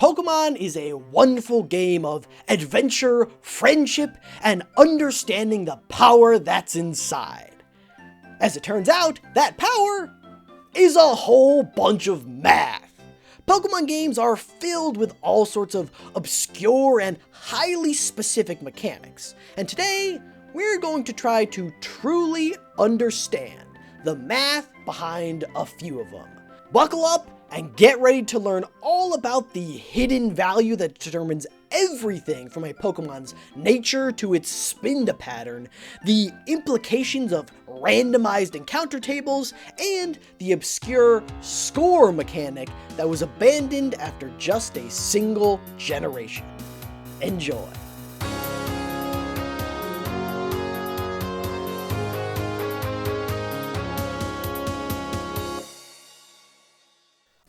Pokémon is a wonderful game of adventure, friendship, and understanding the power that's inside. As it turns out, that power is a whole bunch of math. Pokemon games are filled with all sorts of obscure and highly specific mechanics, and today we're going to try to truly understand the math behind a few of them. Buckle up and get ready to learn all about the hidden value that determines everything from a Pokemon's nature to its spin to pattern, the implications of randomized encounter tables, and the obscure score mechanic that was abandoned after just a single generation. Enjoy.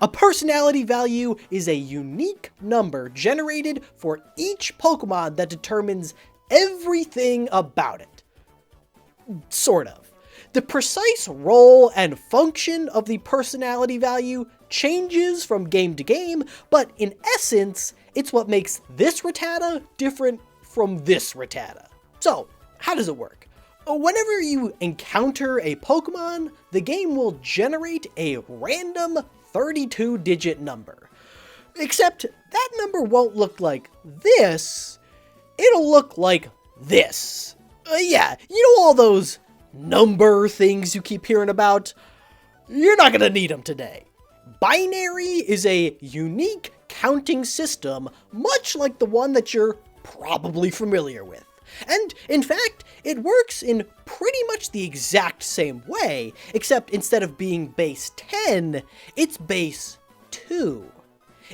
A personality value is a unique number generated for each Pokemon that determines everything about it. Sort of. The precise role and function of the personality value changes from game to game, but in essence, it's what makes this Rattata different from this Rattata. So, how does it work? Whenever you encounter a Pokemon, the game will generate a random 32-digit number. Except that number won't look like this, it'll look like this. Yeah, you know all those number things you keep hearing about? You're not gonna need them today. Binary is a unique counting system, much like the one that you're probably familiar with. And, in fact, it works in pretty much the exact same way, except instead of being base 10, it's base 2.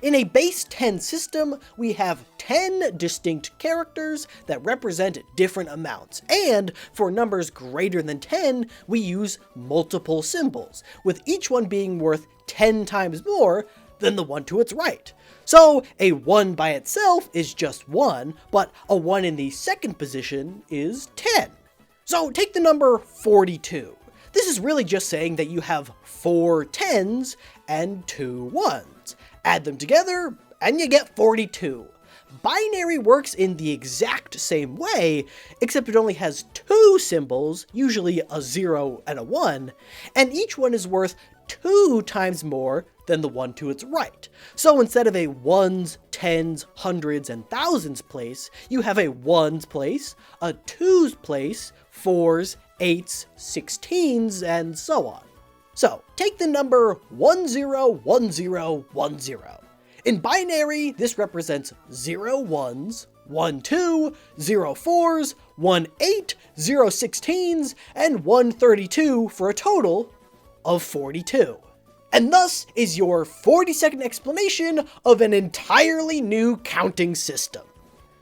In a base 10 system, we have 10 distinct characters that represent different amounts, and for numbers greater than 10, we use multiple symbols, with each one being worth 10 times more than the one to its right. So a 1 by itself is just 1, but a 1 in the second position is 10. So take the number 42. This is really just saying that you have 4 10s and 2 1s. Add them together and you get 42. Binary works in the exact same way, except it only has 2 symbols, usually a 0 and a 1, and each one is worth 2 times more than the one to its right. So instead of a ones, tens, hundreds, and thousands place, you have a ones place, a twos place, fours, eights, 16s, and so on. So take the number 101010. In binary, this represents 0 1s, 1 2, 0 4s, 1 8, 0 16s, and 1 32 for a total of 42. And thus is your 40-second explanation of an entirely new counting system.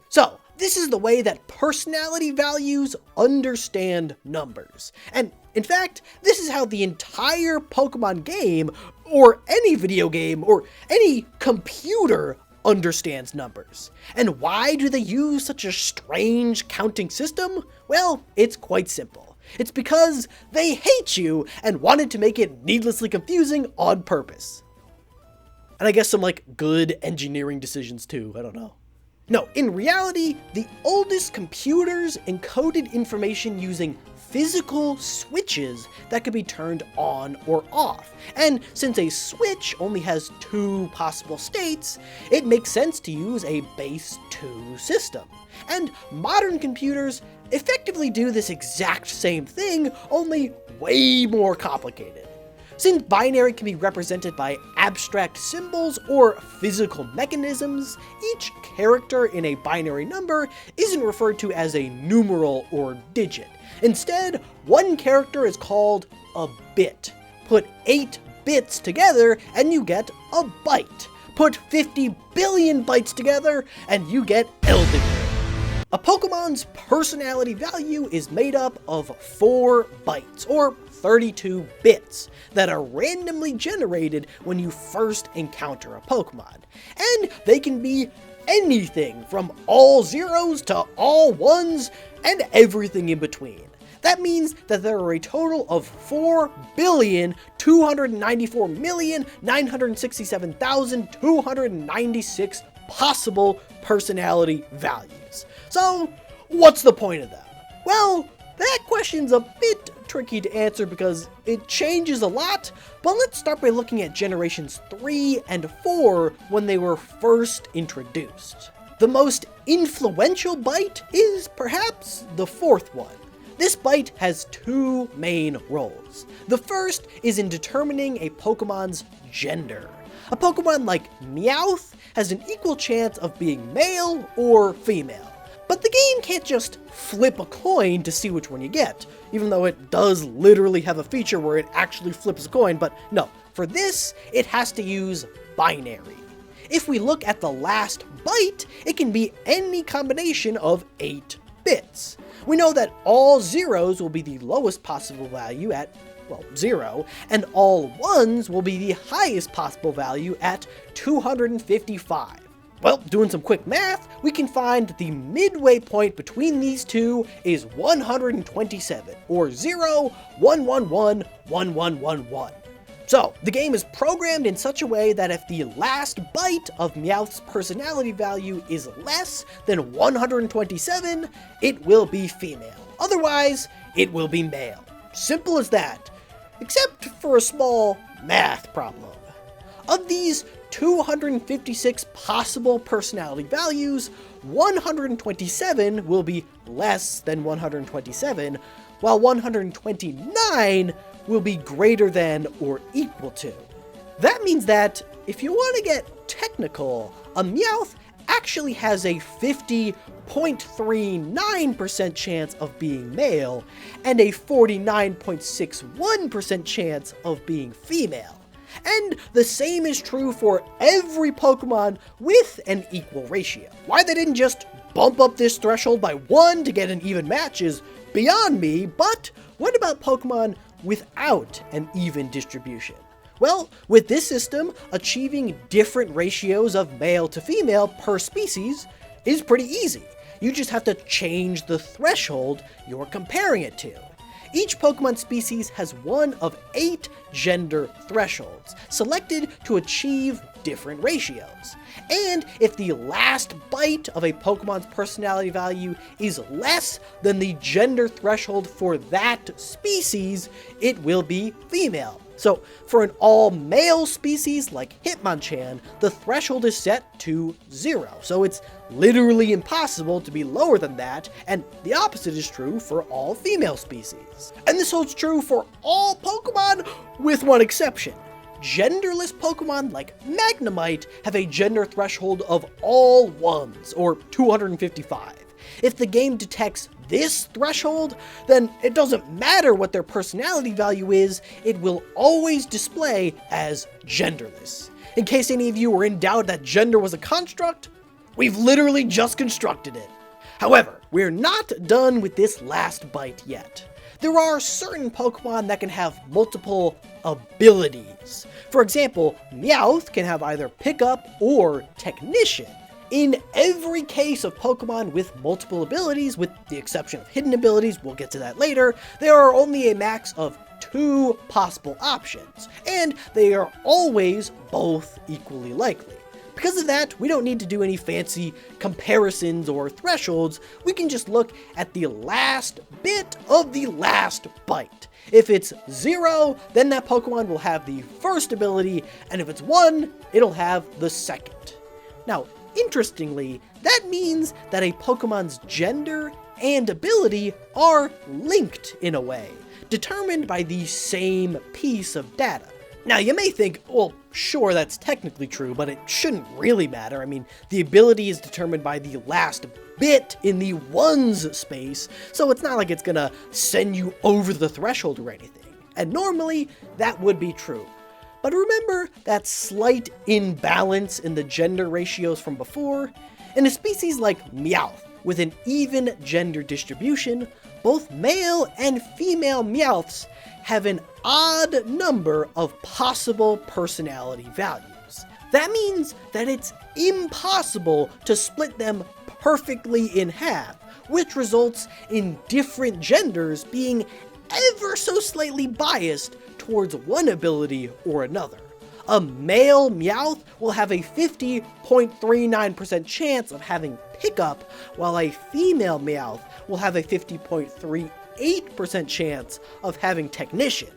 So, this is the way that personality values understand numbers. And in fact, this is how the entire Pokemon game, or any video game, or any computer understands numbers. And why do they use such a strange counting system? Well, it's quite simple. It's because they hate you and wanted to make it needlessly confusing on purpose. And I guess some good engineering decisions too, I don't know. No, in reality, the oldest computers encoded information using physical switches that could be turned on or off. And since a switch only has 2 possible states, it makes sense to use a base 2 system. And modern computers effectively do this exact same thing, only way more complicated. Since binary can be represented by abstract symbols or physical mechanisms, each character in a binary number isn't referred to as a numeral or digit. Instead, one character is called a bit. Put 8 bits together and you get a byte. Put 50 billion bytes together and you get Elden Ring. A Pokemon's personality value is made up of 4 bytes, or 32 bits, that are randomly generated when you first encounter a Pokemon. And they can be anything from all zeros to all ones and everything in between. That means that there are a total of 4,294,967,296 possible personality values. So, what's the point of that? Well, that question's a bit tricky to answer because it changes a lot, but let's start by looking at generations 3 and 4 when they were first introduced. The most influential byte is perhaps the fourth one. This byte has two main roles. The first is in determining a Pokemon's gender. A Pokemon like Meowth has an equal chance of being male or female. But the game can't just flip a coin to see which one you get, even though it does literally have a feature where it actually flips a coin, but no, for this, it has to use binary. If we look at the last byte, it can be any combination of 8 bits. We know that all zeros will be the lowest possible value at, well, 0, and all ones will be the highest possible value at 255. Well, doing some quick math, we can find that the midway point between these two is 127, or 0, 1, 1, 1, 1, 1, 1, 1. So, the game is programmed in such a way that if the last byte of Meowth's personality value is less than 127, it will be female. Otherwise, it will be male. Simple as that, except for a small math problem. Of these 256 possible personality values, 127 will be less than 127, while 129 will be greater than or equal to. That means that, if you want to get technical, a Meowth actually has a 50.39% chance of being male, and a 49.61% chance of being female. And the same is true for every Pokemon with an equal ratio. Why they didn't just bump up this threshold by 1 to get an even match is beyond me, but what about Pokemon without an even distribution? Well, with this system, achieving different ratios of male to female per species is pretty easy. You just have to change the threshold you're comparing it to. Each Pokemon species has one of 8 gender thresholds, selected to achieve different ratios. And if the last byte of a Pokemon's personality value is less than the gender threshold for that species, it will be female. So, for an all-male species like Hitmonchan, the threshold is set to 0, so it's literally impossible to be lower than that, and the opposite is true for all female species. And this holds true for all Pokemon, with one exception. Genderless Pokemon like Magnemite have a gender threshold of all 1s, or 255. If the game detects this threshold, then it doesn't matter what their personality value is, it will always display as genderless. In case any of you were in doubt that gender was a construct, we've literally just constructed it. However, we're not done with this last byte yet. There are certain Pokemon that can have multiple abilities. For example, Meowth can have either Pickup or Technician. In every case of Pokemon with multiple abilities, with the exception of hidden abilities, we'll get to that later, there are only a max of 2 possible options, and they are always both equally likely. Because of that, we don't need to do any fancy comparisons or thresholds, we can just look at the last bit of the last byte. If it's 0, then that Pokemon will have the first ability, and if it's 1, it'll have the second. Now, interestingly, that means that a Pokemon's gender and ability are linked in a way, determined by the same piece of data. Now, you may think, well, sure, that's technically true, but it shouldn't really matter. I mean, the ability is determined by the last bit in the ones space, so it's not like it's gonna send you over the threshold or anything. And normally, that would be true. But remember that slight imbalance in the gender ratios from before? In a species like Meowth, with an even gender distribution, both male and female Meowths have an odd number of possible personality values. That means that it's impossible to split them perfectly in half, which results in different genders being ever so slightly biased towards one ability or another. A male Meowth will have a 50.39% chance of having Pickup, while a female Meowth will have a 50.38% chance of having Technician.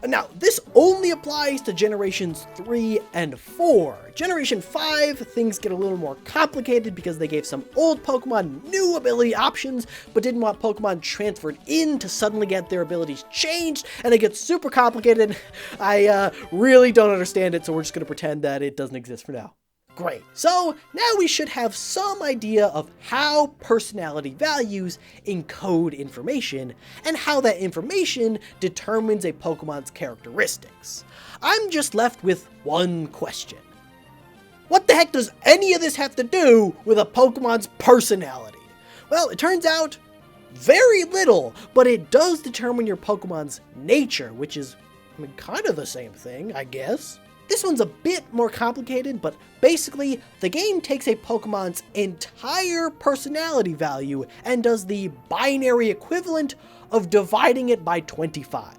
Now, this only applies to Generations 3 and 4. Generation 5, things get a little more complicated because they gave some old Pokemon new ability options, but didn't want Pokemon transferred in to suddenly get their abilities changed, and it gets super complicated. I really don't understand it, so we're just going to pretend that it doesn't exist for now. Great. So now we should have some idea of how personality values encode information and how that information determines a Pokemon's characteristics. I'm just left with one question. What the heck does any of this have to do with a Pokemon's personality? Well, it turns out very little, but it does determine your Pokemon's nature, which is, kind of the same thing, I guess. This one's a bit more complicated, but basically, the game takes a Pokemon's entire personality value and does the binary equivalent of dividing it by 25.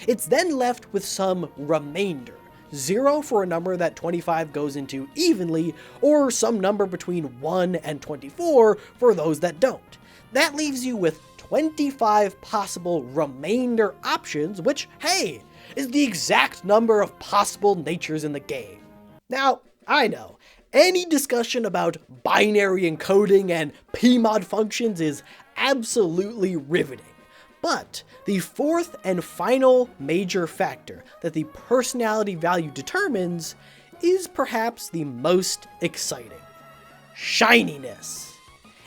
It's then left with some remainder. 0 for a number that 25 goes into evenly, or some number between 1 and 24 for those that don't. That leaves you with 25 possible remainder options, which, hey, is the exact number of possible natures in the game. Now, I know, any discussion about binary encoding and PMOD functions is absolutely riveting, but the fourth and final major factor that the personality value determines is perhaps the most exciting: shininess.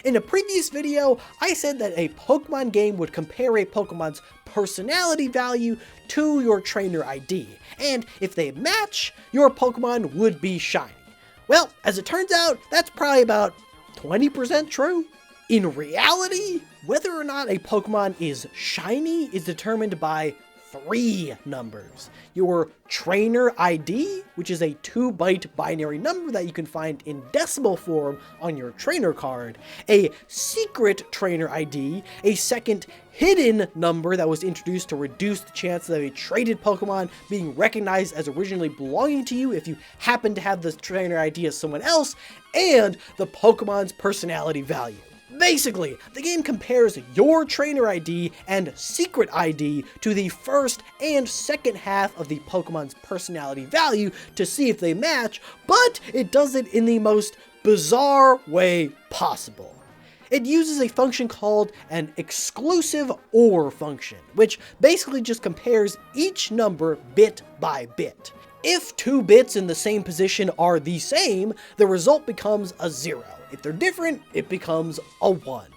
In a previous video, I said that a Pokemon game would compare a Pokemon's personality value to your trainer ID, and if they match, your Pokemon would be shiny. Well, as it turns out, that's probably about 20% true. In reality, whether or not a Pokemon is shiny is determined by 3 numbers. Your trainer ID, which is a 2-byte binary number that you can find in decimal form on your trainer card, a secret trainer ID, a second hidden number that was introduced to reduce the chances of a traded Pokemon being recognized as originally belonging to you if you happen to have the trainer ID as someone else, and the Pokemon's personality value. Basically, the game compares your trainer ID and secret ID to the first and second half of the Pokemon's personality value to see if they match, but it does it in the most bizarre way possible. It uses a function called an exclusive OR function, which basically just compares each number bit by bit. If 2 bits in the same position are the same, the result becomes a 0. If they're different, it becomes a 1.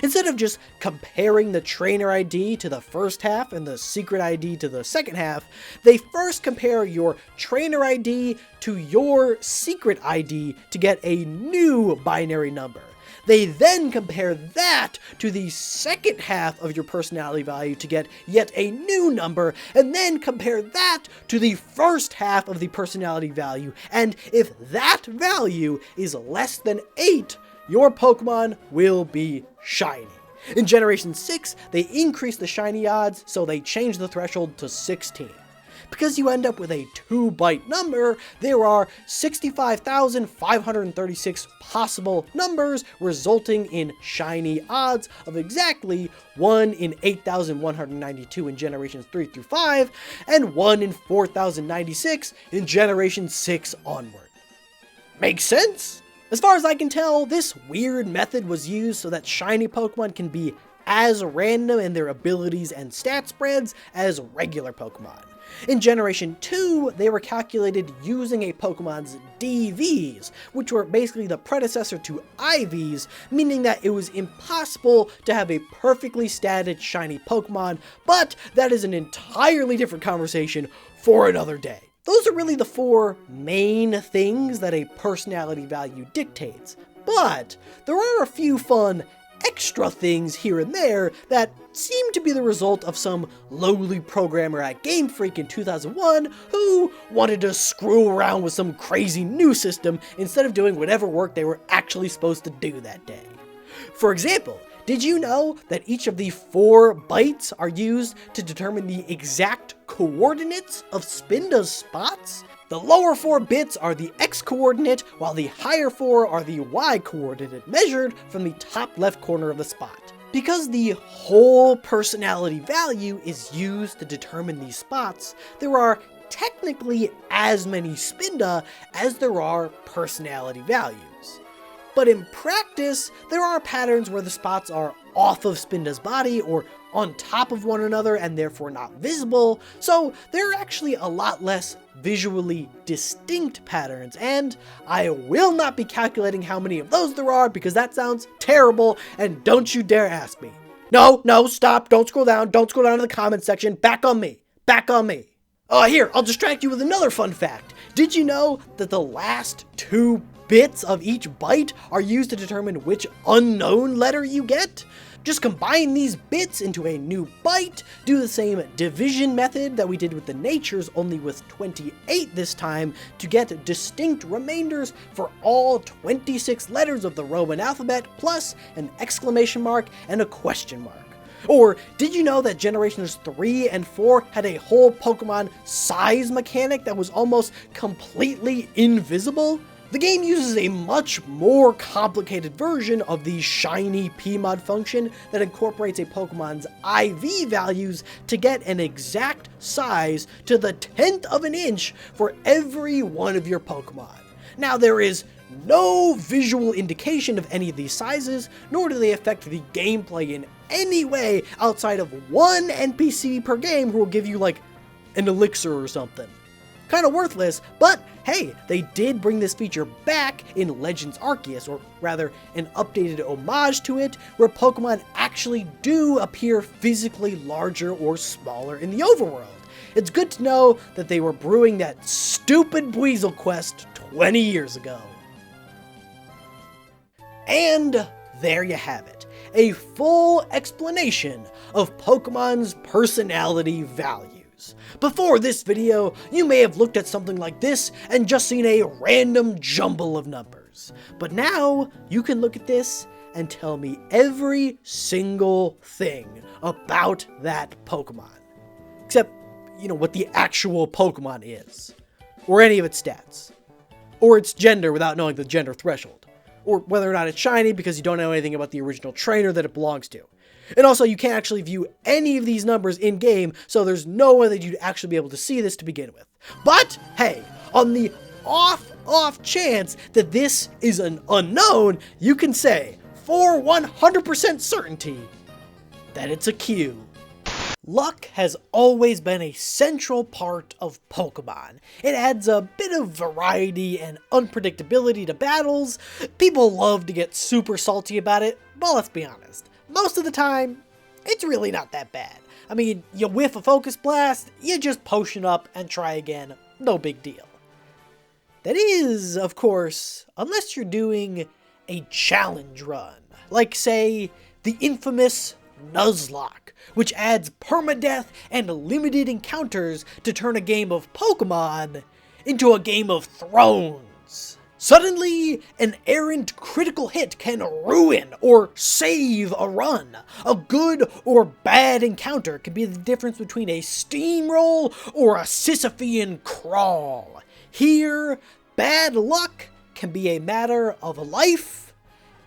Instead of just comparing the trainer ID to the first half and the secret ID to the second half, they first compare your trainer ID to your secret ID to get a new binary number. They then compare that to the second half of your personality value to get yet a new number, and then compare that to the first half of the personality value, and if that value is less than 8, your Pokemon will be shiny. In Generation 6, they increased the shiny odds, so they changed the threshold to 16. Because you end up with a 2-byte number, there are 65,536 possible numbers, resulting in shiny odds of exactly 1 in 8,192 in Generations 3 through 5, and 1 in 4,096 in Generation 6 onward. Makes sense? As far as I can tell, this weird method was used so that shiny Pokemon can be as random in their abilities and stat spreads as regular Pokemon. In Generation 2, they were calculated using a Pokemon's DVs, which were basically the predecessor to IVs, meaning that it was impossible to have a perfectly statted shiny Pokemon, but that is an entirely different conversation for another day. Those are really the 4 main things that a personality value dictates, but there are a few fun extra things here and there that seem to be the result of some lowly programmer at Game Freak in 2001 who wanted to screw around with some crazy new system instead of doing whatever work they were actually supposed to do that day. For example, Did you know that each of the 4 bytes are used to determine the exact coordinates of Spinda's spots? The lower 4 bits are the X coordinate, while the higher 4 are the Y coordinate, measured from the top left corner of the spot. Because the whole personality value is used to determine these spots, there are technically as many Spinda as there are personality values. But in practice, there are patterns where the spots are off of Spinda's body or on top of one another and therefore not visible, so there are actually a lot less visually distinct patterns, and I will not be calculating how many of those there are because that sounds terrible, and don't you dare ask me. No, stop, don't scroll down to the comment section, back on me. Here, I'll distract you with another fun fact. Did you know that the last 2 bits of each byte are used to determine which unknown letter you get? Just combine these bits into a new byte, do the same division method that we did with the natures, only with 28 this time, to get distinct remainders for all 26 letters of the Roman alphabet, plus an exclamation mark and a question mark. Or, did you know that Generations 3 and 4 had a whole Pokemon size mechanic that was almost completely invisible? The game uses a much more complicated version of the shiny Pmod function that incorporates a Pokemon's IV values to get an exact size to the 10th of an inch for every one of your Pokemon. Now, there is no visual indication of any of these sizes, nor do they affect the gameplay in any way outside of one NPC per game who will give you like an elixir or something. Kind of worthless, but hey, they did bring this feature back in Legends Arceus, or rather an updated homage to it, where Pokemon actually do appear physically larger or smaller in the overworld. It's good to know that they were brewing that stupid Weasel Quest 20 years ago. And there you have it, a full explanation of Pokemon's personality values. Before this video, you may have looked at something like this and just seen a random jumble of numbers. But now, you can look at this and tell me every single thing about that Pokemon. Except, what the actual Pokemon is. Or any of its stats. Or its gender without knowing the gender threshold. Or whether or not it's shiny because you don't know anything about the original trainer that it belongs to. And also, you can't actually view any of these numbers in-game, so there's no way that you'd actually be able to see this to begin with. But, hey, on the off chance that this is an unknown, you can say, for 100% certainty, that it's a Q. Luck has always been a central part of Pokemon. It adds a bit of variety and unpredictability to battles. People love to get super salty about it, but let's be honest. Most of the time, it's really not that bad. I mean, you whiff a Focus Blast, you just potion up and try again, no big deal. That is, of course, unless you're doing a challenge run, like say, the infamous Nuzlocke, which adds permadeath and limited encounters to turn a game of Pokemon into a Game of Thrones. Suddenly, an errant critical hit can ruin or save a run. A good or bad encounter can be the difference between a steamroll or a Sisyphean crawl. Here, bad luck can be a matter of life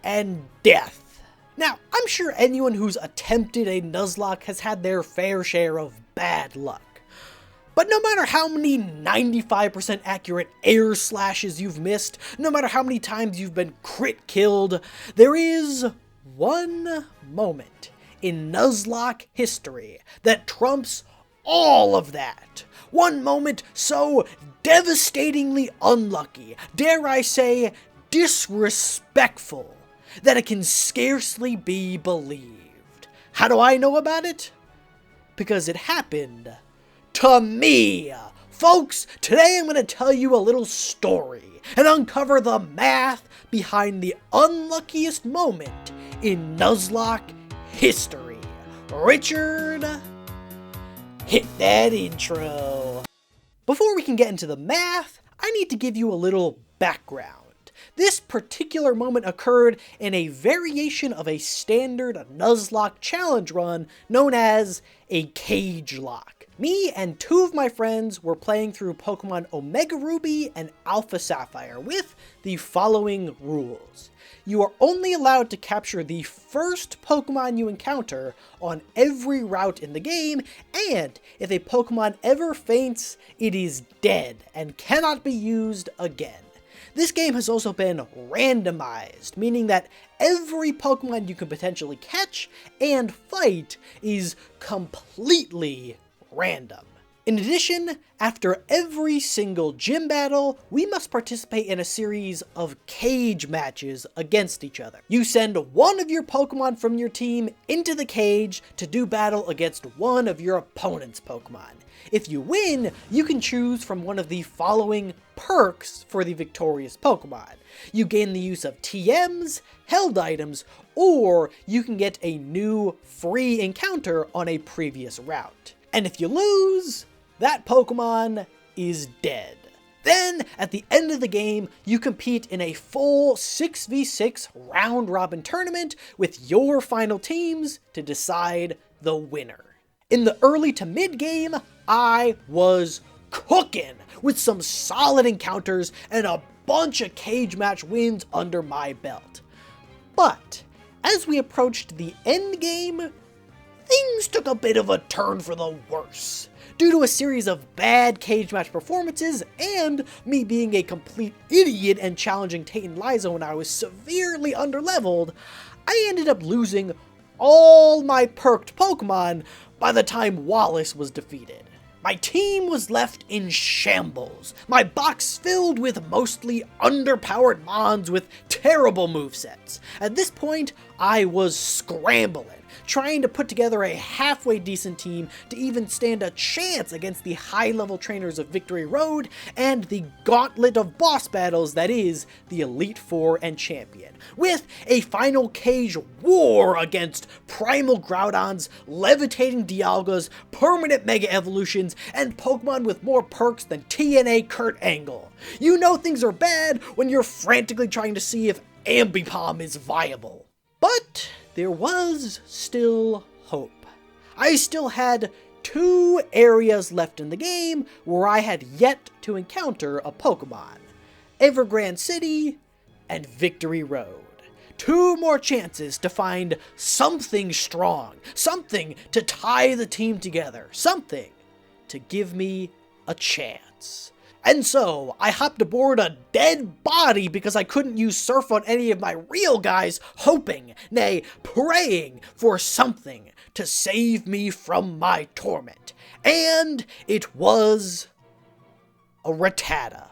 and death. Now, I'm sure anyone who's attempted a Nuzlocke has had their fair share of bad luck. But no matter how many 95% accurate air slashes you've missed, no matter how many times you've been crit killed, there is one moment in Nuzlocke history that trumps all of that. One moment so devastatingly unlucky, dare I say disrespectful, that it can scarcely be believed. How do I know about it? Because it happened to me! Folks, today I'm going to tell you a little story and uncover the math behind the unluckiest moment in Nuzlocke history. Richard, hit that intro. Before we can get into the math, I need to give you a little background. this particular moment occurred in a variation of a standard Nuzlocke challenge run known as a cage lock. Me and two of my friends were playing through Pokemon Omega Ruby and Alpha Sapphire with the following rules. You are only allowed to capture the first Pokemon you encounter on every route in the game, and if a Pokemon ever faints, it is dead and cannot be used again. This game has also been randomized, meaning that every Pokemon you can potentially catch and fight is completely random. In addition, after every single gym battle, we must participate in a series of cage matches against each other. You send one of your Pokemon from your team into the cage to do battle against one of your opponent's Pokemon. If you win, you can choose from one of the following perks for the victorious Pokemon. You gain the use of TMs, held items, or you can get a new free encounter on a previous route. And if you lose, that Pokemon is dead. Then, at the end of the game, you compete in a full 6v6 round-robin tournament with your final teams to decide the winner. In the early to mid-game, I was cooking with some solid encounters and a bunch of cage match wins under my belt. But, as we approached the end game, things took a bit of a turn for the worse. Due to a series of bad cage match performances and me being a complete idiot and challenging Tate and Liza when I was severely underleveled, I ended up losing all my perked Pokemon by the time Wallace was defeated. My team was left in shambles, my box filled with mostly underpowered mons with terrible movesets. At this point, I was scrambling, trying to put together a halfway decent team to even stand a chance against the high-level trainers of Victory Road and the gauntlet of boss battles that is the Elite Four and Champion, with a final cage war against Primal Groudons, Levitating Dialgas, Permanent Mega Evolutions, and Pokemon with more perks than TNA Kurt Angle. You know things are bad when you're frantically trying to see if Ambipom is viable. But there was still hope. I still had 2 areas left in the game where I had yet to encounter a Pokemon. Evergrande City and Victory Road. 2 more chances to find something strong, something to tie the team together, something to give me a chance. And so, I hopped aboard a dead body because I couldn't use Surf on any of my real guys, hoping, nay, praying for something to save me from my torment. And it was a Rattata.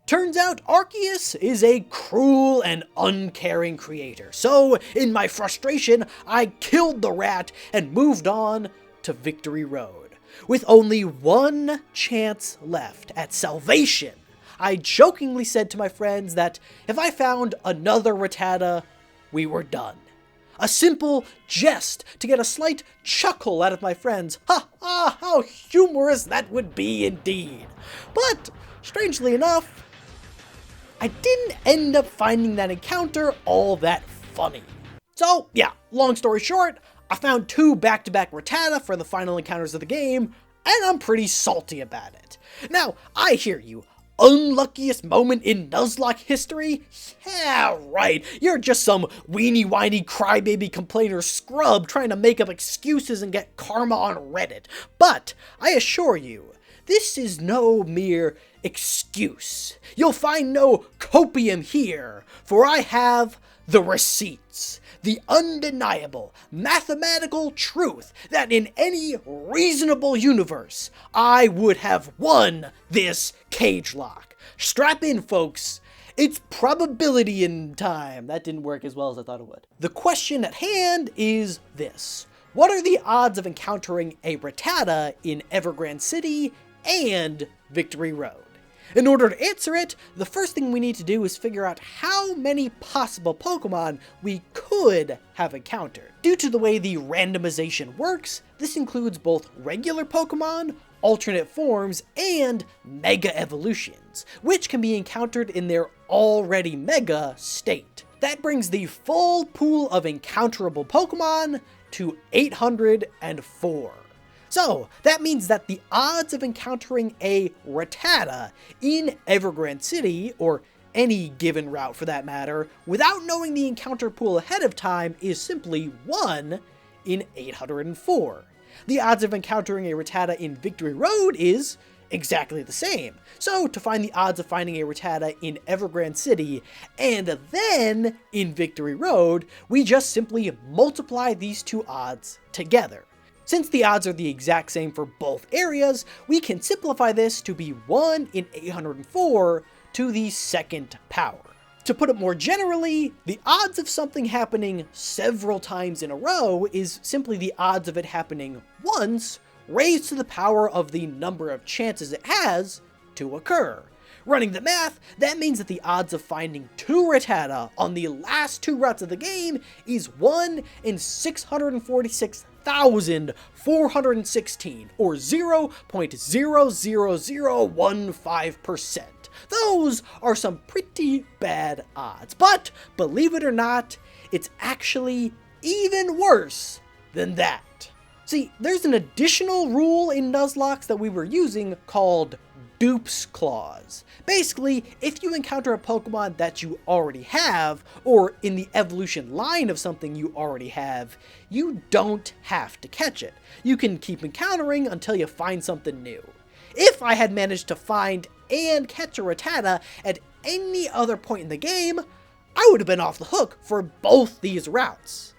Turns out Arceus is a cruel and uncaring creator, so in my frustration, I killed the rat and moved on to Victory Road. With only 1 chance left at salvation, I jokingly said to my friends that if I found another Rattata, we were done. A simple jest to get a slight chuckle out of my friends. Ha ha, how humorous that would be indeed. But, strangely enough, I didn't end up finding that encounter all that funny. So, yeah, long story short, I found 2 back-to-back Rattata for the final encounters of the game, and I'm pretty salty about it. Now, I hear you. Unluckiest moment in Nuzlocke history? Yeah, right. You're just some weenie-whiny crybaby complainer scrub trying to make up excuses and get karma on Reddit. But, I assure you, this is no mere excuse. You'll find no copium here, for I have the receipts. The undeniable, mathematical truth that in any reasonable universe, I would have won this cage lock. Strap in, folks. It's probability in time. That didn't work as well as I thought it would. The question at hand is this. What are the odds of encountering a Rattata in Evergrande City and Victory Road? In order to answer it, the first thing we need to do is figure out how many possible Pokemon we could have encountered. Due to the way the randomization works, this includes both regular Pokemon, alternate forms, and mega evolutions, which can be encountered in their already mega state. That brings the full pool of encounterable Pokemon to 804. So, that means that the odds of encountering a Rattata in Evergrande City, or any given route for that matter, without knowing the encounter pool ahead of time is simply 1 in 804. The odds of encountering a Rattata in Victory Road is exactly the same. So, to find the odds of finding a Rattata in Evergrande City and then in Victory Road, we just simply multiply these two odds together. Since the odds are the exact same for both areas, we can simplify this to be 1 in 804 to the second power. To put it more generally, the odds of something happening several times in a row is simply the odds of it happening once raised to the power of the number of chances it has to occur. Running the math, that means that the odds of finding 2 Rattata on the last 2 routes of the game is 1 in 646,416, or 0.00015%. Those are some pretty bad odds, but believe it or not, it's actually even worse than that. See, there's an additional rule in Nuzlocke that we were using called Dupes Clause. Basically, if you encounter a Pokemon that you already have, or in the evolution line of something you already have, you don't have to catch it. You can keep encountering until you find something new. If I had managed to find and catch a Rattata at any other point in the game, I would have been off the hook for both these routes.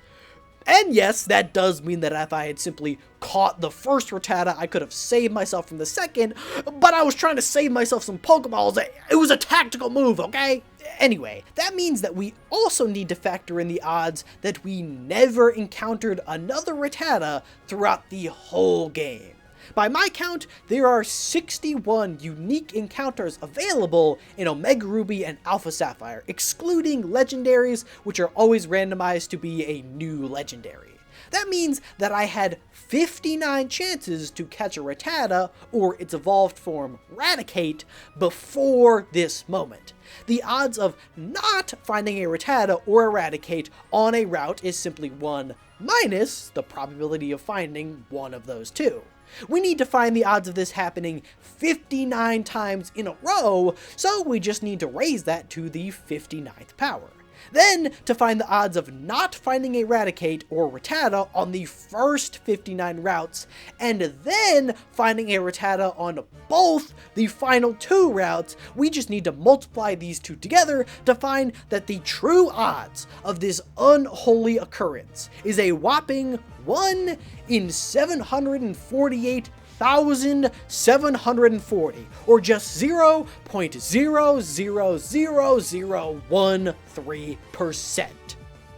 And yes, that does mean that if I had simply caught the first Rattata, I could have saved myself from the second, but I was trying to save myself some Pokeballs. It was a tactical move, okay? Anyway, that means that we also need to factor in the odds that we never encountered another Rattata throughout the whole game. By my count, there are 61 unique encounters available in Omega Ruby and Alpha Sapphire, excluding legendaries, which are always randomized to be a new legendary. That means that I had 59 chances to catch a Rattata, or its evolved form Raticate, before this moment. The odds of not finding a Rattata or Eradicate on a route is simply 1 minus the probability of finding one of those two. We need to find the odds of this happening 59 times in a row, so we just need to raise that to the 59th power. Then, to find the odds of not finding a Raticate or Rattata on the first 59 routes, and then finding a Rattata on both the final 2 routes, we just need to multiply these two together to find that the true odds of this unholy occurrence is a whopping 1 in 748,740, or just 0.00013%.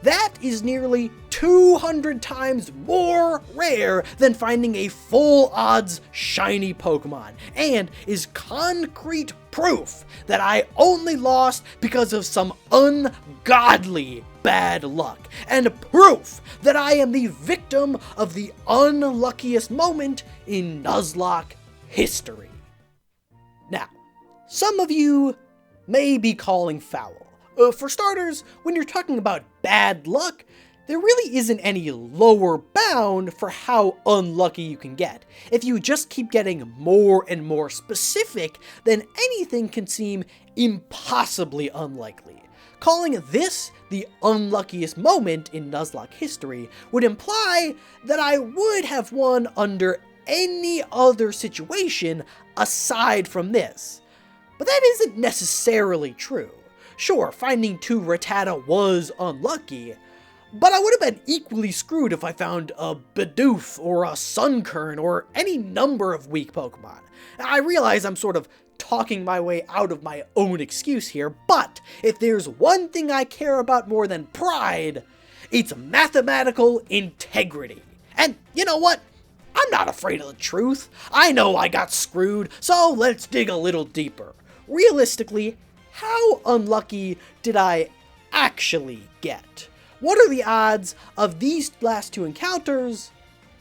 That is nearly 200 times more rare than finding a full odds shiny Pokemon, and is concrete proof that I only lost because of some ungodly bad luck, and proof that I am the victim of the unluckiest moment in Nuzlocke history. Now, some of you may be calling foul. For starters, when you're talking about bad luck, there really isn't any lower bound for how unlucky you can get. If you just keep getting more and more specific, then anything can seem impossibly unlikely. Calling this the unluckiest moment in Nuzlocke history would imply that I would have won under any other situation aside from this. But that isn't necessarily true. Sure, finding 2 Rattata was unlucky, but I would have been equally screwed if I found a Bidoof or a Sunkern or any number of weak Pokemon. I realize I'm sort of talking my way out of my own excuse here, but if there's one thing I care about more than pride, it's mathematical integrity. And you know what? I'm not afraid of the truth. I know I got screwed, so let's dig a little deeper. Realistically, how unlucky did I actually get? What are the odds of these last 2 encounters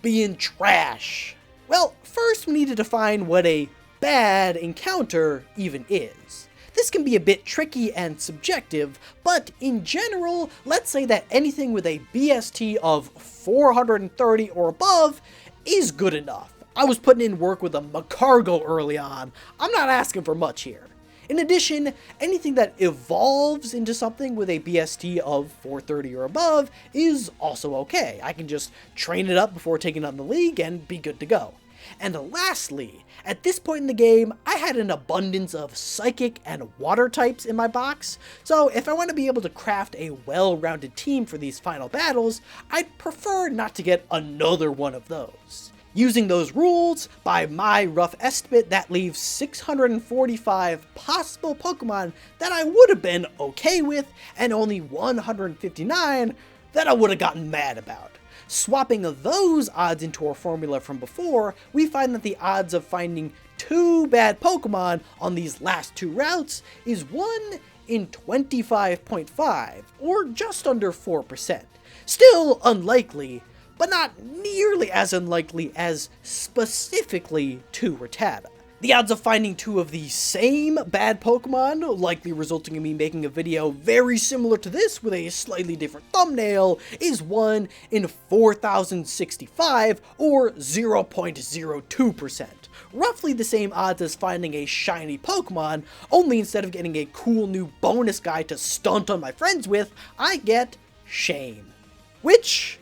being trash? Well, first we need to define what a bad encounter even is. This can be a bit tricky and subjective, but in general, let's say that anything with a BST of 430 or above is good enough. I was putting in work with a Macargo early on. I'm not asking for much here. In addition, anything that evolves into something with a BST of 430 or above is also okay. I can just train it up before taking on the league and be good to go. And lastly, at this point in the game, I had an abundance of psychic and water types in my box, so if I want to be able to craft a well-rounded team for these final battles, I'd prefer not to get another one of those. Using those rules, by my rough estimate, that leaves 645 possible Pokemon that I would have been okay with, and only 159 that I would have gotten mad about. Swapping those odds into our formula from before, we find that the odds of finding 2 bad Pokemon on these last 2 routes is 1 in 25.5, or just under 4%. Still unlikely, but not nearly as unlikely as specifically 2 Rattata. The odds of finding 2 of the same bad Pokemon, likely resulting in me making a video very similar to this with a slightly different thumbnail, is 1 in 4,065, or 0.02%. Roughly the same odds as finding a shiny Pokemon, only instead of getting a cool new bonus guy to stunt on my friends with, I get Shame. Which,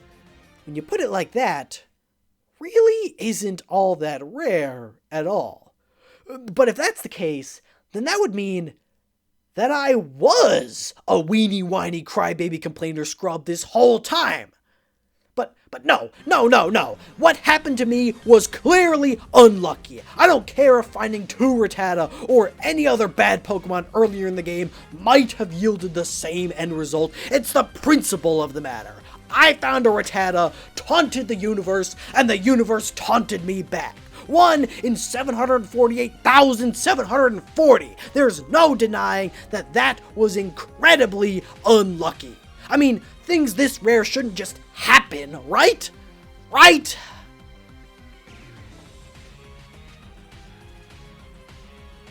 when you put it like that, really isn't all that rare at all. But if that's the case, then that would mean that I was a weenie whiny crybaby complainer scrub this whole time. But no. What happened to me was clearly unlucky. I don't care if finding 2 Rattata or any other bad Pokemon earlier in the game might have yielded the same end result. It's the principle of the matter. I found a Rattata, taunted the universe, and the universe taunted me back. 1 in 748,740. There's no denying that that was incredibly unlucky. I mean, things this rare shouldn't just happen, right? Right?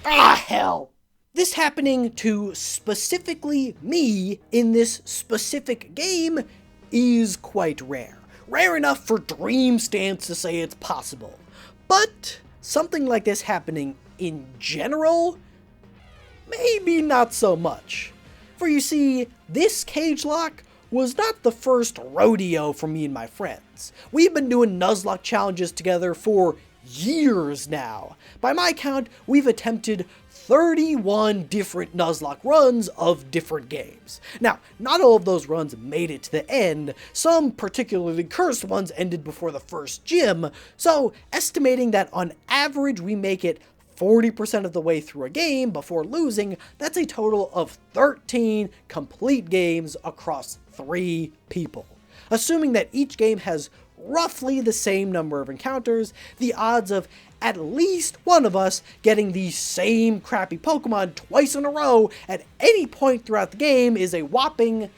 Ah, hell. This happening to specifically me in this specific game is quite rare. Rare enough for Dream Stance to say it's possible. But something like this happening in general, maybe not so much. For you see, this cage lock was not the first rodeo for me and my friends. We've been doing Nuzlocke challenges together for years now. By my count, we've attempted 31 different Nuzlocke runs of different games. Now, not all of those runs made it to the end. Some particularly cursed ones ended before the first gym, so estimating that on average we make it 40% of the way through a game before losing, that's a total of 13 complete games across 3 people. Assuming that each game has roughly the same number of encounters, the odds of at least one of us getting the same crappy Pokemon twice in a row at any point throughout the game is a whopping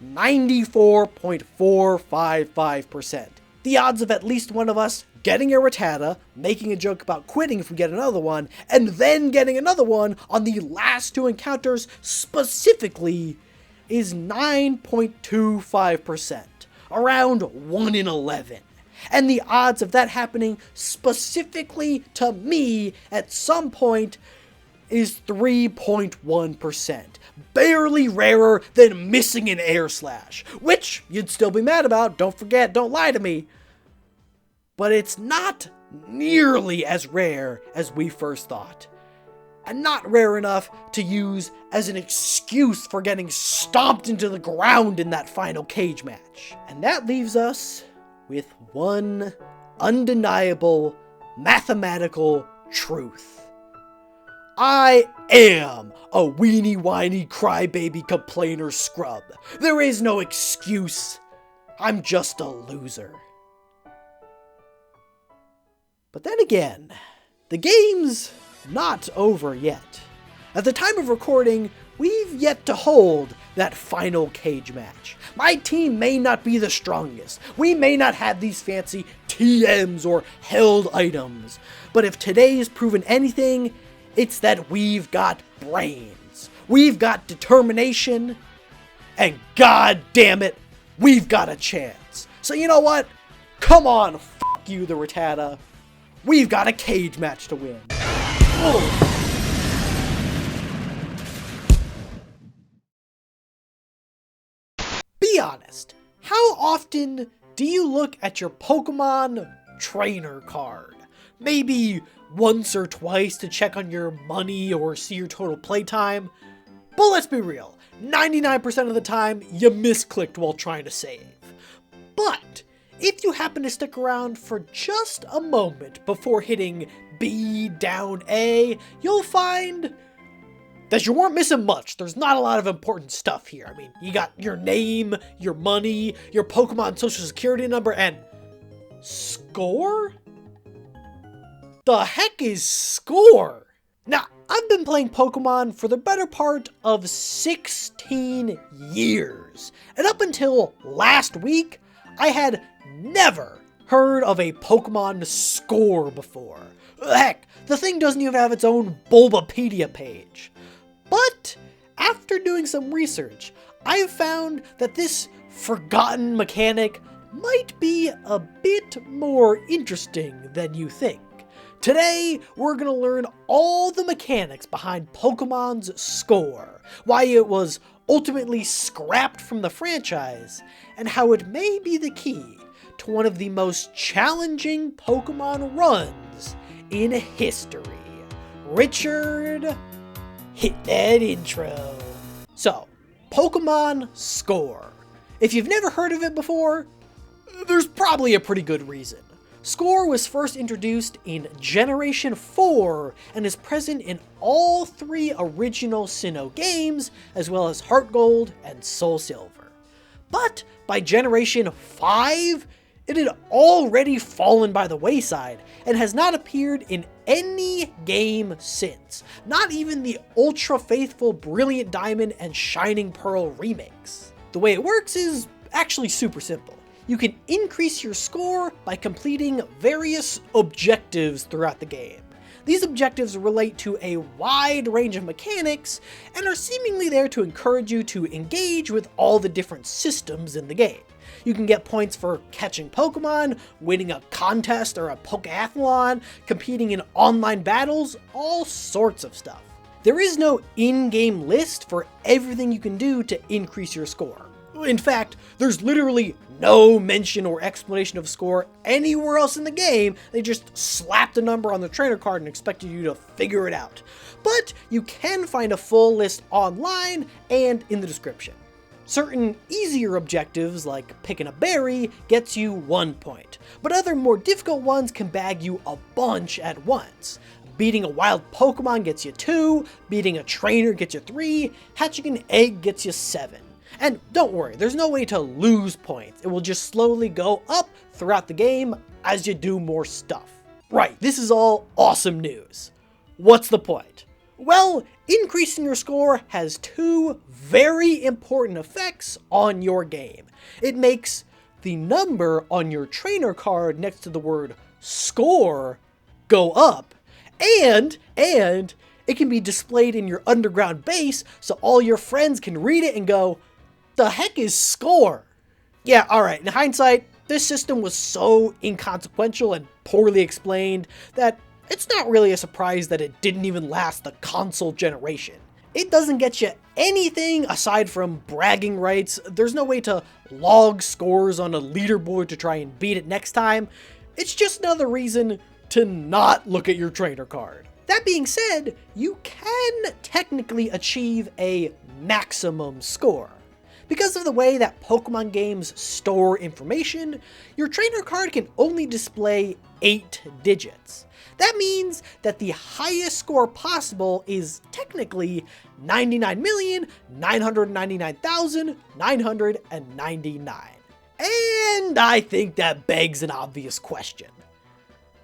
94.455%. The odds of at least one of us getting a Rattata, making a joke about quitting if we get another one, and then getting another one on the last 2 encounters specifically is 9.25%, around 1 in 11. And the odds of that happening specifically to me at some point is 3.1%. Barely rarer than missing an air slash, which you'd still be mad about, don't forget, don't lie to me. But it's not nearly as rare as we first thought. And not rare enough to use as an excuse for getting stomped into the ground in that final cage match. And that leaves us with one undeniable mathematical truth. I am a weenie whiny crybaby complainer scrub. There is no excuse. I'm just a loser. But then again, the game's not over yet. At the time of recording, we've yet to hold that final cage match. My team may not be the strongest. We may not have these fancy TMs or held items. But if today's proven anything, it's that we've got brains. We've got determination. And god damn it, we've got a chance. So you know what? Come on, fuck you, the Rattata. We've got a cage match to win. Ugh. Be honest, how often do you look at your Pokemon trainer card? Maybe once or twice to check on your money or see your total playtime? But let's be real, 99% of the time you misclicked while trying to save. But if you happen to stick around for just a moment before hitting B down A, you'll find that you weren't missing much. There's not a lot of important stuff here. I mean, you got your name, your money, your Pokemon social security number, and score? The heck is score? Now, I've been playing Pokemon for the better part of 16 years. And up until last week, I had never heard of a Pokemon score before. Heck, the thing doesn't even have its own Bulbapedia page. But after doing some research, I've found that this forgotten mechanic might be a bit more interesting than you think. Today, we're going to learn all the mechanics behind Pokemon's score, why it was ultimately scrapped from the franchise, and how it may be the key to one of the most challenging Pokemon runs in history. Richard, hit that intro. So, Pokemon score. If you've never heard of it before, there's probably a pretty good reason. Score was first introduced in Generation 4 and is present in all 3 original Sinnoh games, as well as Heart Gold and Soul Silver. But by Generation 5, it had already fallen by the wayside and has not appeared in any game since, not even the ultra-faithful Brilliant Diamond and Shining Pearl remakes. The way it works is actually super simple. You can increase your score by completing various objectives throughout the game. These objectives relate to a wide range of mechanics and are seemingly there to encourage you to engage with all the different systems in the game. You can get points for catching Pokemon, winning a contest or a Pokeathlon, competing in online battles, all sorts of stuff. There is no in-game list for everything you can do to increase your score. In fact, there's literally no mention or explanation of score anywhere else in the game. They just slapped a number on the trainer card and expected you to figure it out. But you can find a full list online and in the description. Certain easier objectives, like picking a berry, gets you 1 point, but other more difficult ones can bag you a bunch at once. Beating a wild Pokemon gets you 2, beating a trainer gets you 3, hatching an egg gets you 7. And don't worry, there's no way to lose points. It will just slowly go up throughout the game as you do more stuff. Right, this is all awesome news. What's the point? Well, increasing your score has 2 very important effects on your game. It makes the number on your trainer card next to the word score go up, and it can be displayed in your underground base so all your friends can read it and go, "The heck is score?" Yeah, alright, in hindsight, this system was so inconsequential and poorly explained that it's not really a surprise that it didn't even last the console generation. It doesn't get you anything aside from bragging rights. There's no way to log scores on a leaderboard to try and beat it next time. It's just another reason to not look at your trainer card. That being said, you can technically achieve a maximum score. Because of the way that Pokemon games store information, your trainer card can only display 8 digits. That means that the highest score possible is technically 99,999,999. And I think that begs an obvious question.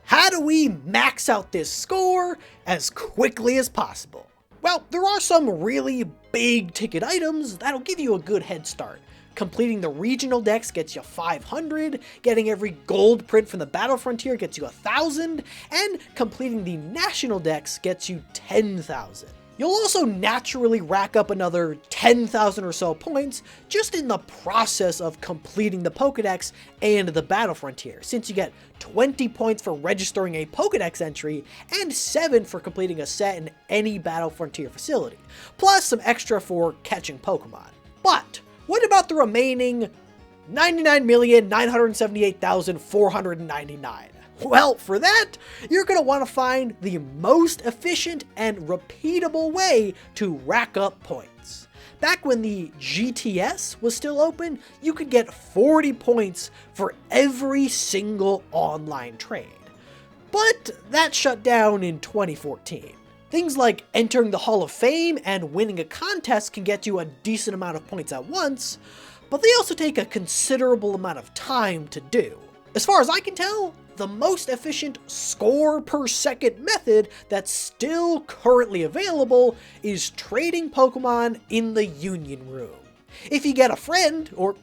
How do we max out this score as quickly as possible? Well, there are some really big ticket items that'll give you a good head start. Completing the regional decks gets you 500, getting every gold print from the Battle Frontier gets you 1,000, and completing the national decks gets you 10,000. You'll also naturally rack up another 10,000 or so points just in the process of completing the Pokédex and the Battle Frontier, since you get 20 points for registering a Pokédex entry and 7 for completing a set in any Battle Frontier facility, plus some extra for catching Pokemon. But what about the remaining 99,978,499? Well, for that, you're going to want to find the most efficient and repeatable way to rack up points. Back when the GTS was still open, you could get 40 points for every single online trade. But that shut down in 2014. Things like entering the Hall of Fame and winning a contest can get you a decent amount of points at once, but they also take a considerable amount of time to do. As far as I can tell, the most efficient score per second method that's still currently available is trading Pokemon in the Union Room. If you get a friend, or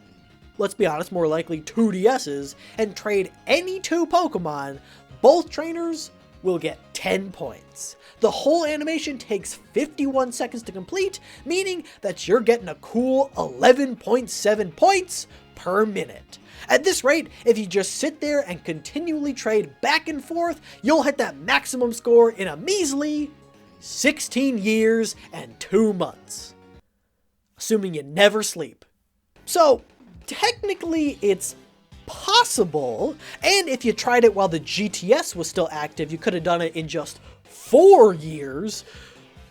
let's be honest, more likely 2 DSs, and trade any 2 Pokemon, both trainers will get 10 points. The whole animation takes 51 seconds to complete, meaning that you're getting a cool 11.7 points per minute. At this rate, if you just sit there and continually trade back and forth, you'll hit that maximum score in a measly 16 years and 2 months. Assuming you never sleep. So, technically it's possible, and if you tried it while the GTS was still active, you could have done it in just 4 years,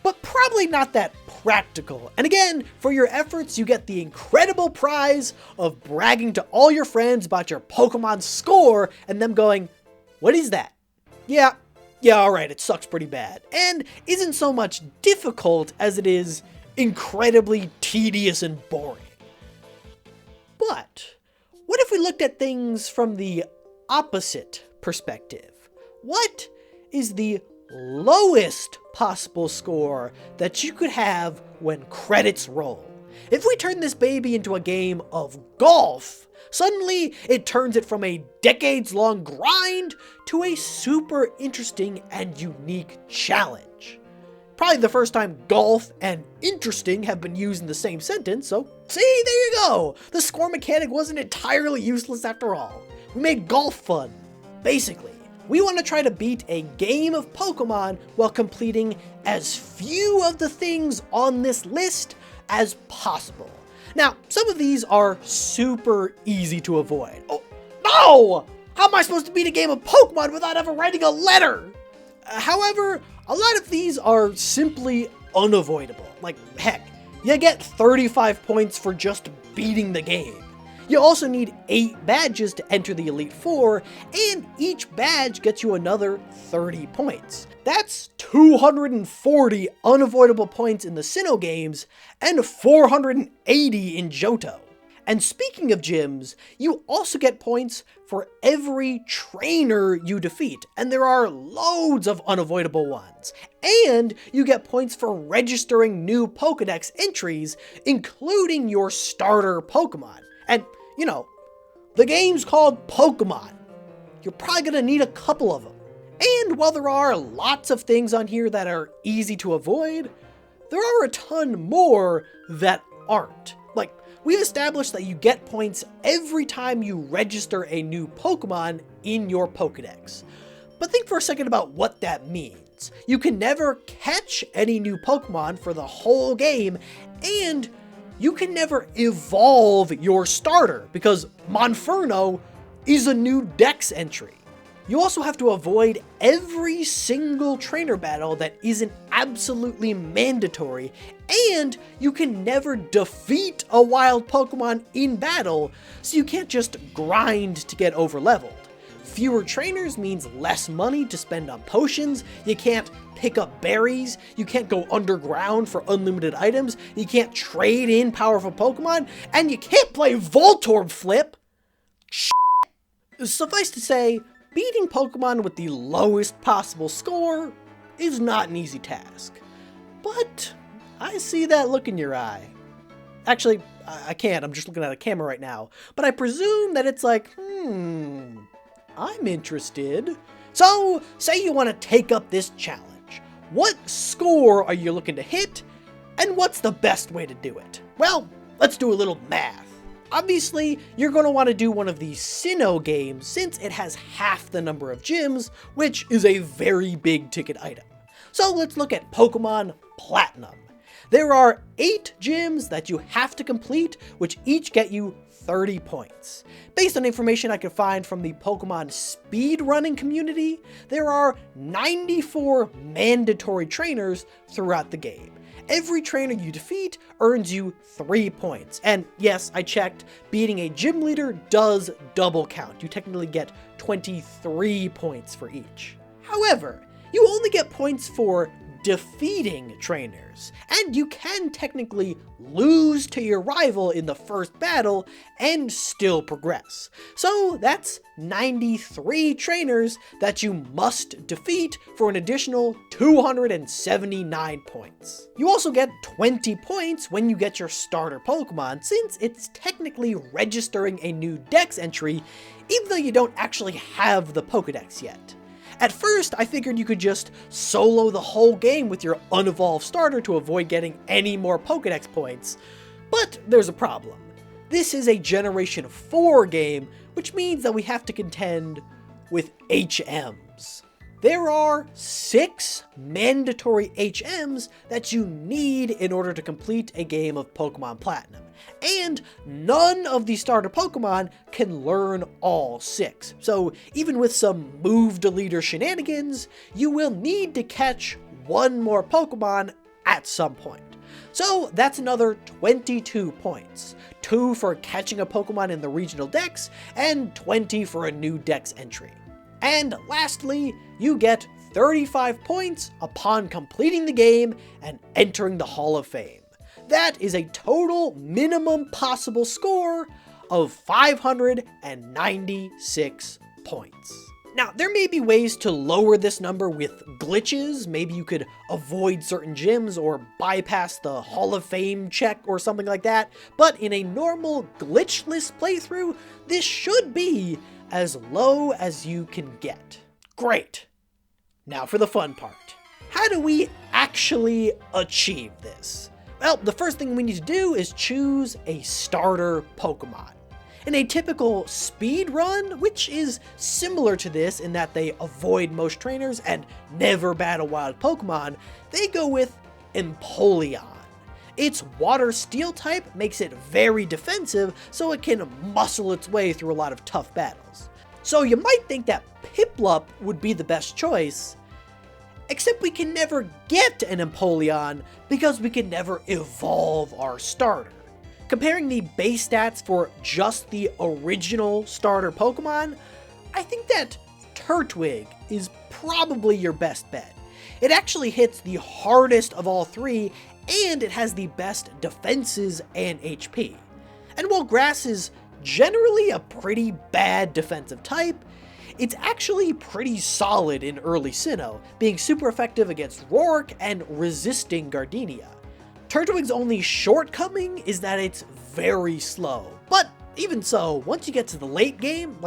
but probably not that practical. And again, for your efforts, you get the incredible prize of bragging to all your friends about your Pokemon score and them going, "What is that?" Yeah, alright, it sucks pretty bad. And isn't so much difficult as it is incredibly tedious and boring. But what if we looked at things from the opposite perspective? What is the lowest possible score that you could have when credits roll? If we turn this baby into a game of golf, suddenly it turns it from a decades-long grind to a super interesting and unique challenge. Probably the first time golf and interesting have been used in the same sentence, so see, there you go! The score mechanic wasn't entirely useless after all. We made golf fun, basically. We want to try to beat a game of Pokemon while completing as few of the things on this list as possible. Now, some of these are super easy to avoid. Oh, no! How am I supposed to beat a game of Pokemon without ever writing a letter? However, a lot of these are simply unavoidable. Like, heck, you get 35 points for just beating the game. You also need 8 badges to enter the Elite Four, and each badge gets you another 30 points. That's 240 unavoidable points in the Sinnoh games, and 480 in Johto. And speaking of gyms, you also get points for every trainer you defeat, and there are loads of unavoidable ones. And you get points for registering new Pokédex entries, including your starter Pokemon. And, you know, the game's called Pokémon. You're probably gonna need a couple of them. And while there are lots of things on here that are easy to avoid, there are a ton more that aren't. Like, we've established that you get points every time you register a new Pokemon in your Pokédex. But think for a second about what that means. You can never catch any new Pokemon for the whole game, and you can never evolve your starter, because Monferno is a new Dex entry. You also have to avoid every single trainer battle that isn't absolutely mandatory, and you can never defeat a wild Pokemon in battle, so you can't just grind to get overleveled. Fewer trainers means less money to spend on potions, you can't pick up berries, you can't go underground for unlimited items, you can't trade in powerful Pokemon, and you can't play Voltorb Flip. Suffice to say, beating Pokemon with the lowest possible score is not an easy task. But I see that look in your eye. Actually, I can't. I'm just looking at a camera right now. But I presume that it's like, I'm interested. So, say you want to take up this challenge. What score are you looking to hit? And what's the best way to do it? Well, let's do a little math. Obviously, you're going to want to do one of these Sinnoh games since it has half the number of gyms, which is a very big ticket item. So let's look at Pokemon Platinum. There are 8 gyms that you have to complete, which each get you 30 points. Based on information I could find from the Pokemon speedrunning community, there are 94 mandatory trainers throughout the game. Every trainer you defeat earns you 3 points. And yes, I checked, beating a gym leader does double count. You technically get 23 points for each. However, you only get points for defeating trainers, and you can technically lose to your rival in the first battle and still progress. So that's 93 trainers that you must defeat for an additional 279 points. You also get 20 points when you get your starter Pokemon, since it's technically registering a new Dex entry, even though you don't actually have the Pokedex yet. At first, I figured you could just solo the whole game with your unevolved starter to avoid getting any more Pokedex points, but there's a problem. This is a Generation 4 game, which means that we have to contend with HMs. There are 6 mandatory HMs that you need in order to complete a game of Pokemon Platinum. And none of the starter Pokemon can learn all 6. So even with some move deleter shenanigans, you will need to catch one more Pokemon at some point. So that's another 22 points. 2 for catching a Pokemon in the regional Dex, and 20 for a new Dex entry. And lastly, you get 35 points upon completing the game and entering the Hall of Fame. That is a total minimum possible score of 596 points. Now, there may be ways to lower this number with glitches. Maybe you could avoid certain gyms or bypass the Hall of Fame check or something like that. But in a normal glitchless playthrough, this should be as low as you can get. Great. Now for the fun part. How do we actually achieve this? Well, the first thing we need to do is choose a starter Pokemon. In a typical speed run, which is similar to this in that they avoid most trainers and never battle wild Pokemon, they go with Empoleon. Its water steel type makes it very defensive, so it can muscle its way through a lot of tough battles. So you might think that Piplup would be the best choice, except we can never get an Empoleon because we can never evolve our starter. Comparing the base stats for just the original starter Pokemon, I think that Turtwig is probably your best bet. It actually hits the hardest of all 3, and it has the best defenses and HP. And while Grass is generally a pretty bad defensive type, it's actually pretty solid in early Sinnoh, being super effective against Roark and resisting Gardenia. Turtwig's only shortcoming is that it's very slow, but even so, once you get to the late game,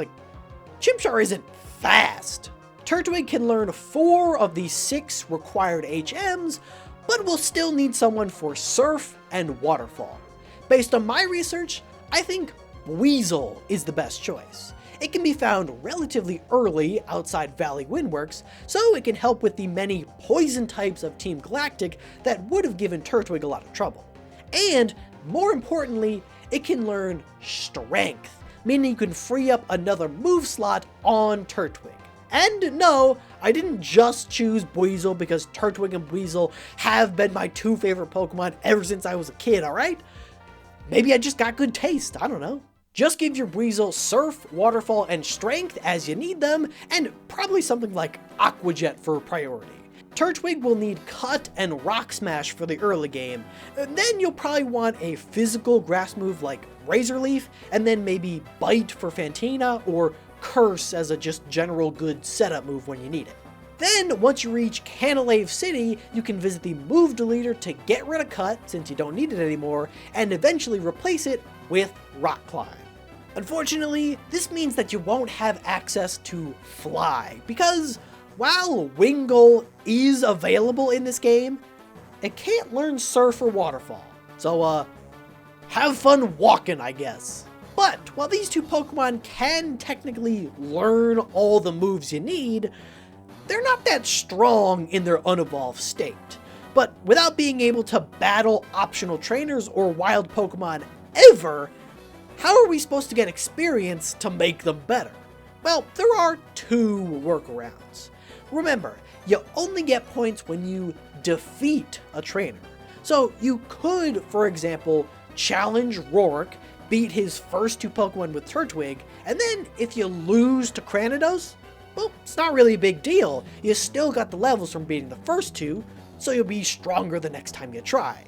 Chimchar isn't fast. Turtwig can learn 4 of the 6 required HMs, but will still need someone for Surf and Waterfall. Based on my research, I think Weasel is the best choice. It can be found relatively early outside Valley Windworks, so it can help with the many poison types of Team Galactic that would have given Turtwig a lot of trouble. And, more importantly, it can learn Strength, meaning you can free up another move slot on Turtwig. And no, I didn't just choose Buizel because Turtwig and Buizel have been my 2 favorite Pokemon ever since I was a kid, alright? Maybe I just got good taste, I don't know. Just give your Buizel Surf, Waterfall, and Strength as you need them, and probably something like Aqua Jet for priority. Turtwig will need Cut and Rock Smash for the early game, then you'll probably want a physical grass move like Razor Leaf, and then maybe Bite for Fantina, or Curse as a just general good setup move when you need it. Then, once you reach Canalave City, you can visit the Move Deleter to get rid of Cut, since you don't need it anymore, and eventually replace it with Rock Climb. Unfortunately, this means that you won't have access to Fly, because while Wingull is available in this game, it can't learn Surf or Waterfall. So, have fun walking, I guess. But while these two Pokemon can technically learn all the moves you need, they're not that strong in their unevolved state. But without being able to battle optional trainers or wild Pokemon ever, how are we supposed to get experience to make them better? Well, there are two workarounds. Remember, you only get points when you defeat a trainer. So you could, for example, challenge Roark, beat his first two Pokemon with Turtwig, and then if you lose to Cranidos, well, it's not really a big deal. You still got the levels from beating the first two, so you'll be stronger the next time you try.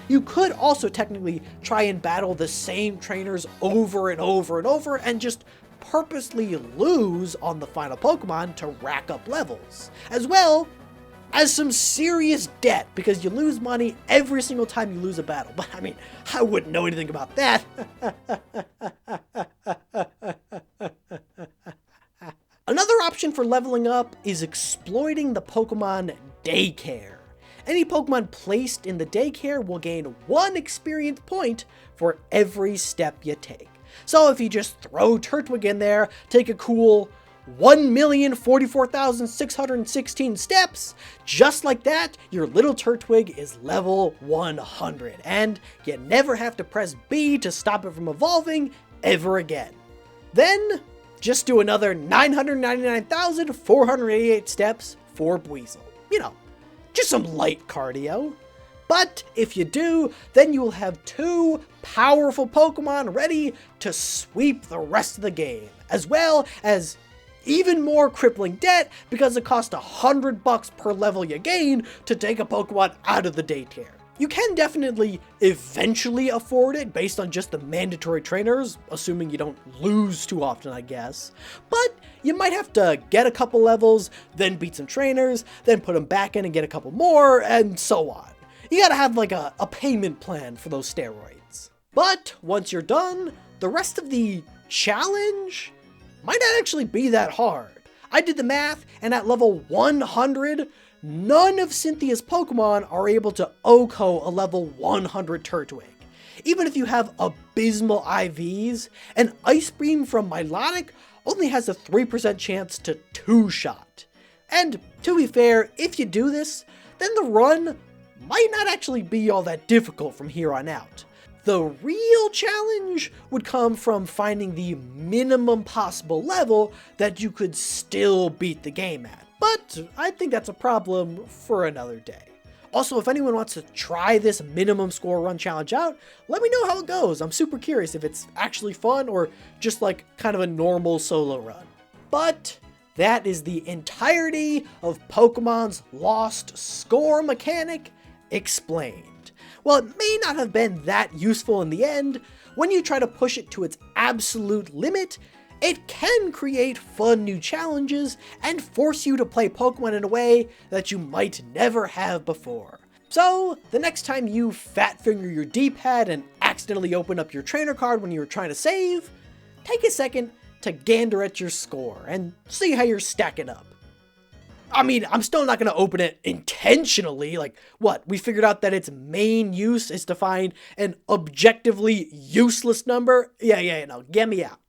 You could also technically try and battle the same trainers over and over and over and just purposely lose on the final Pokemon to rack up levels, as well as some serious debt because you lose money every single time you lose a battle. But I mean, I wouldn't know anything about that. Another option for leveling up is exploiting the Pokemon Daycare. Any Pokemon placed in the daycare will gain 1 experience point for every step you take. So if you just throw Turtwig in there, take a cool 1,044,616 steps, just like that, your little Turtwig is level 100, and you never have to press B to stop it from evolving ever again. Then, just do another 999,488 steps for Buizel. You know, just some light cardio. But if you do, then you will have 2 powerful Pokemon ready to sweep the rest of the game, as well as even more crippling debt because it costs $100 per level you gain to take a Pokemon out of the daycare. You can definitely eventually afford it based on just the mandatory trainers, assuming you don't lose too often, I guess. But you might have to get a couple levels, then beat some trainers, then put them back in and get a couple more, and so on. You gotta have like a payment plan for those steroids. But once you're done, the rest of the challenge might not actually be that hard. I did the math, and at level 100, none of Cynthia's Pokemon are able to OHKO a level 100 Turtwig. Even if you have abysmal IVs, an Ice Beam from Milotic only has a 3% chance to 2-shot. And to be fair, if you do this, then the run might not actually be all that difficult from here on out. The real challenge would come from finding the minimum possible level that you could still beat the game at. But I think that's a problem for another day. Also, if anyone wants to try this minimum score run challenge out, let me know how it goes. I'm super curious if it's actually fun or just like kind of a normal solo run. But that is the entirety of Pokemon's Lost score mechanic explained. While it may not have been that useful in the end, when you try to push it to its absolute limit, it can create fun new challenges and force you to play Pokemon in a way that you might never have before. So, the next time you fat finger your D-pad and accidentally open up your trainer card when you're trying to save, take a second to gander at your score and see how you're stacking up. I mean, I'm still not going to open it intentionally. Like, what? We figured out that its main use is to find an objectively useless number? Yeah, no, get me out.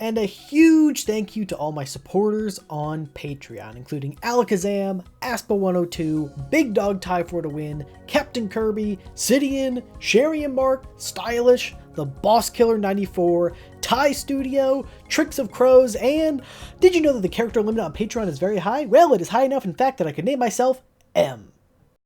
And a huge thank you to all my supporters on Patreon, including Alakazam, Aspa102, Big Dog Tie for the Win, Captain Kirby, Sidian, Sherry and Mark, Stylish, The Boss Killer 94, Ty Studio, Tricks of Crows, and did you know that the character limit on Patreon is very high? Well, it is high enough, in fact, that I could name myself M.